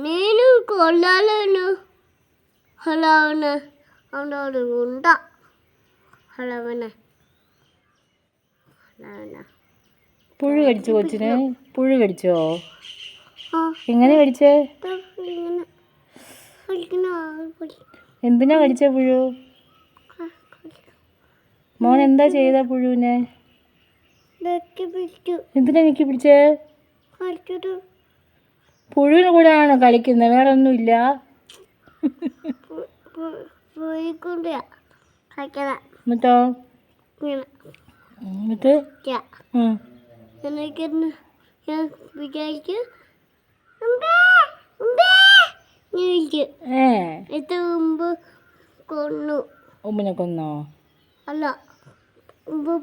నేను కొల్లాలను హలావన అందరు ఉండ ഹലവന പുഴു കടിച്ചോ കൊച്ചിന്? പുഴു കടിച്ചോ? എങ്ങനെ കടിച്ചേ? എന്തിനാ കടിച്ച പുഴു? മോൻ എന്താ ചെയ്ത പുഴുവിനെ? എന്തിനാ എനിക്ക് പിടിച്ചേ? പുഴുവിന് കൂടെ ആണോ കളിക്കുന്നത്? വേറെ ഒന്നുമില്ല? എന്നിട്ടോ? എന്നിട്ട് ഉമ്മിനെ കൊന്നോ? അല്ല,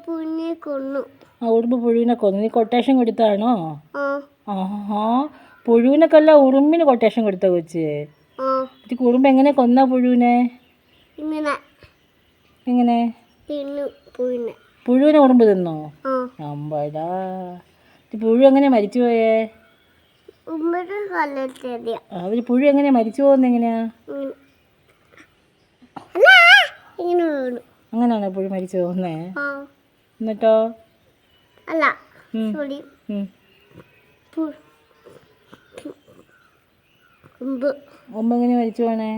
പുഴുവിനെ കൊന്നു. ആ ഉറുമ്പ് പുഴുവിനെ കൊന്നു. നീ കൊട്ടേഷൻ കൊടുത്താണോ? ആഹാ, പുഴുവിനെ കൊല്ല ഉറുമ്പിന് കൊട്ടേഷൻ കൊടുത്ത കൊച്ച്. ഉറുമ്പ് എങ്ങനെ കൊന്ന പുഴുവിനെ? എങ്ങനെ? പുഴുവിനെ ഉറുമ്പ് തിന്നോ? അമ്പടാ, പുഴു എങ്ങനെ മരിച്ചു പോയേ? അവര് പുഴു എങ്ങനെ മരിച്ചു പോകുന്ന എങ്ങനെയാ? അങ്ങനെയാണോ പുഴു മരിച്ചു പോകുന്നേ? എന്നിട്ടോ? അല്ല, ഉമ്പ് എങ്ങനെ മരിച്ചു പോണേ?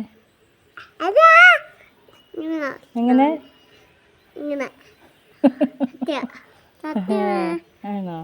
എങ്ങനെ? ആണോ?